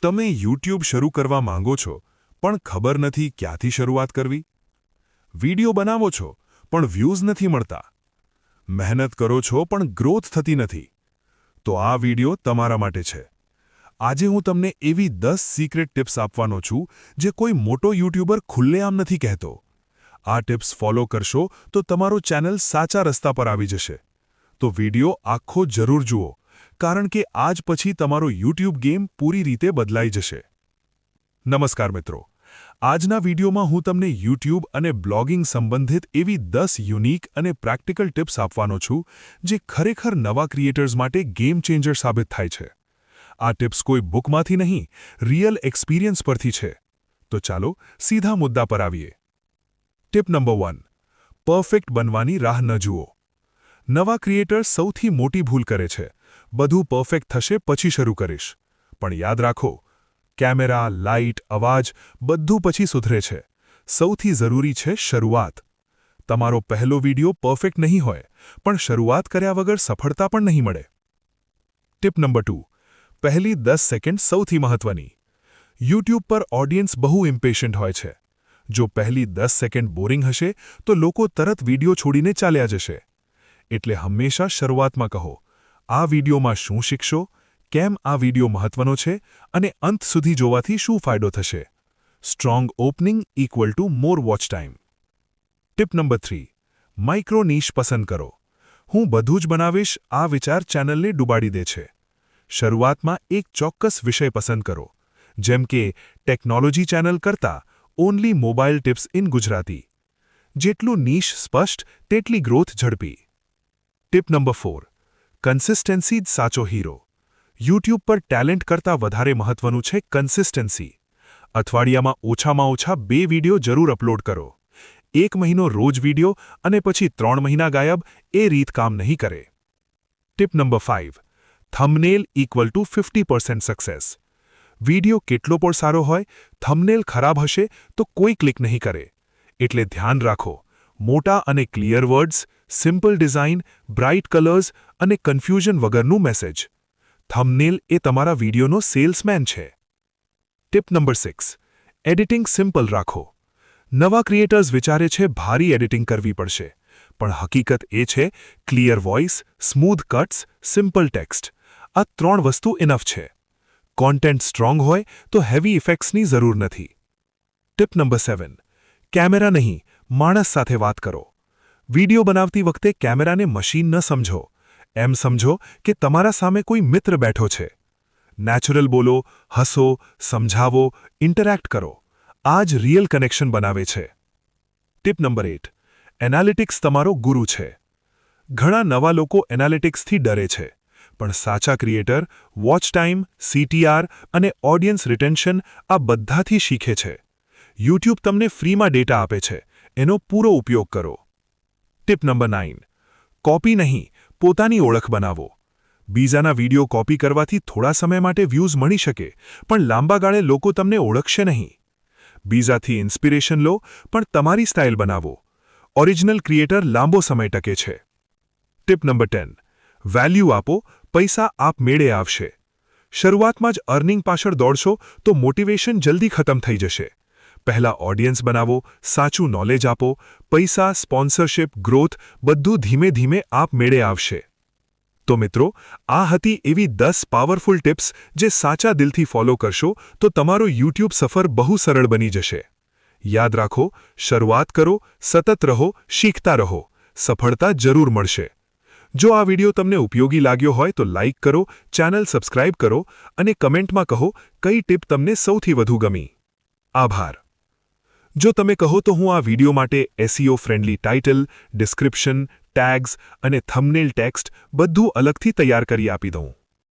તમે YouTube શરૂ કરવા માંગો છો પણ ખબર નથી ક્યાંથી શરૂઆત કરવી? વિડિયો બનાવો છો પણ વ્યૂઝ નથી મળતા? મહેનત કરો છો પણ ગ્રોથ થતી નથી? તો આ વિડિયો તમારા માટે છે. આજે હું તમને એવી 10 સિક્રેટ ટિપ્સ આપવાનો છું જે કોઈ મોટો યુટ્યુબર ખુલ્લેઆમ નથી કહેતો. આ ટિપ્સ ફોલો કરશો તો તમારો ચેનલ સાચા રસ્તા પર આવી જશે. તો વિડિયો આખો જરૂર જુઓ, કારણ કે આજ પછી તમારો YouTube ગેમ પૂરી રીતે બદલાઈ જશે. નમસ્કાર મિત્રો, આજના વિડિયોમાં હું તમને YouTube અને બ્લોગિંગ સંબંધિત એવી 10 યુનિક અને પ્રેક્ટિકલ ટિપ્સ આપવાનો છું જે ખરેખર નવા ક્રિએટર્સ માટે ગેમ ચેન્જર સાબિત થાય છે. આ ટિપ્સ કોઈ બુકમાંથી નહીં, રિયલ એક્સપિરિયન્સ પરથી છે. તો ચાલો સીધા મુદ્દા પર આવીએ. ટિપ નંબર 1, પરફેક્ટ બનવાની રાહ ન જુઓ. નવા ક્રિએટર્સ સૌથી મોટી ભૂલ કરે છે. બધું પરફેક્ટ થશે પછી શરૂ કરીશ. પણ યાદ રાખો, કેમેરા, લાઇટ, અવાજ બધું પછી સુધરે છે. સૌથી જરૂરી છે શરૂઆત. તમારો પહેલો વિડિયો પરફેક્ટ નહીં હોય, પણ શરૂઆત કર્યા વગર સફળતા પણ નહીં મળે. ટિપ નંબર 2, પહેલી 10 સેકન્ડ સૌથી મહત્વની. YouTube પર ઓડિયન્સ બહુ ઇમ્પેશન્ટ હોય છે. જો પહેલી 10 સેકન્ડ બોરિંગ હશે તો લોકો તરત વિડિયો છોડીને ચાલ્યા જશે. એટલે હંમેશા શરૂઆતમાં કહો, આ વિડિયોમાં શું શીખશો, કેમ આ વિડિયો મહત્વનો છે અને અંત સુધી જોવાથી શું ફાયદો થશે. Strong opening equal to more watch time. Tip number 3, micro નીશ પસંદ કરો. હું બધું જ બનાવીશ આ વિચાર ચેનલને ડૂબાડી દે છે. શરૂઆતમાં એક ચોક્કસ વિષય પસંદ કરો, જેમ કે ટેકનોલોજી ચેનલ કરતાં only mobile tips in Gujarati. જેટલું નીશ સ્પષ્ટ તેટલી ગ્રોથ ઝડપી. ટિપ નંબર 4, કન્સિસ્ટન્સી જ સાચો હીરો. YouTube પર ટેલેન્ટ કરતાં વધારે મહત્વનું છે કન્સિસ્ટન્સી. અઠવાડિયામાં ઓછા 2 વિડિયો જરૂર અપલોડ કરો. 1 મહિનો રોજ વિડિયો અને પછી 3 મહિના ગાયબ, એ રીત કામ નહીં કરે. Tip number 5, thumbnail equal to 50% success. Video કેટલો પણ સારો હોય, થંબનેલ ખરાબ હશે તો કોઈ ક્લિક નહીં કરે. એટલે ધ્યાન રાખો, મોટા અને clear words, simple design, bright colours અને કન્ફ્યુઝન વગરનું મેસેજ. થંબનેલ એ તમારા વિડિયોનો સેલ્સમેન છે. ટિપ નંબર 6, એડિટિંગ સિમ્પલ રાખો. નવા ક્રિએટર્સ વિચારે છે ભારી એડિટિંગ કરવી પડશે, પણ હકીકત એ છે clear voice, smooth cuts, simple text. આ 3 વસ્તુ ઇનફ છે. કોન્ટેન્ટ સ્ટ્રોંગ હોય તો હેવી ઇફેક્ટ્સની જરૂર નથી. ટિપ નંબર 7, કેમેરા નહીં, માણસ સાથે વાત કરો. વિડિયો બનાવતી વખતે કેમેરાને મશીન ન સમજો. એમ સમજો કે તમારા સામે કોઈ મિત્ર બેઠો છે. નેચરલ બોલો, હસો, સમજાવો, ઇન્ટરેક્ટ કરો. આ જ રિયલ કનેક્શન બનાવે છે. ટિપ નંબર 8, એનાલિટિક્સ તમારો ગુરુ છે. ઘણા નવા લોકો એનાલિટિક્સથી ડરે છે, પણ સાચા ક્રિએટર વોચ ટાઈમ, CTR અને ઓડિયન્સ રિટેન્શન આ બધાથી શીખે છે. YouTube તમને ફ્રીમાં ડેટા આપે છે, એનો પૂરો ઉપયોગ કરો. ટિપ નંબર 9, કોપી નહીં, પોતાની ઓળખ બનાવો. બીજાના વિડિયો કોપી કરવાથી થોડા સમય માટે વ્યૂઝ મળી શકે, પણ લાંબા ગાળે લોકો તમને ઓળખશે નહીં. બીજાથી ઇન્સ્પિરેશન લો, પણ તમારી સ્ટાઇલ બનાવો. ઓરિજિનલ ક્રિએટર લાંબો સમય ટકે છે. ટિપ નંબર 10, વેલ્યુ આપો, પૈસા આપમેળે આવશે. શરૂઆતમાં જ અર્નિંગ પાછળ દોડશો તો મોટિવેશન જલ્દી ખતમ થઈ જશે. પહેલા ઓડિયન્સ બનાવો, સાચું નોલેજ આપો, પૈસા, સ્પોન્સરશિપ, ગ્રોથ બધું ધીમે ધીમે આપમેળે આવશે. તો મિત્રો, આ હતી એવી 10 પાવરફુલ ટિપ્સ જે સાચા દિલથી ફોલો કરશો તો તમારો YouTube સફર બહુ સરળ બની જશે. યાદ રાખો, શરૂઆત કરો, સતત રહો, શીખતા રહો. સફળતા જરૂર મળશે. જો આ વિડિયો તમને ઉપયોગી લાગ્યો હોય તો લાઇક કરો, ચેનલ સબસ્ક્રાઇબ કરો અને કમેન્ટમાં કહો કઈ ટિપ તમને સૌથી વધુ ગમી. આભાર. જો તમે કહો તો હું આ વિડિયો માટે SEO friendly title, description, tags અને થંબનેલ ટેક્સ્ટ બધું અલગથી તૈયાર કરી આપી દઉં.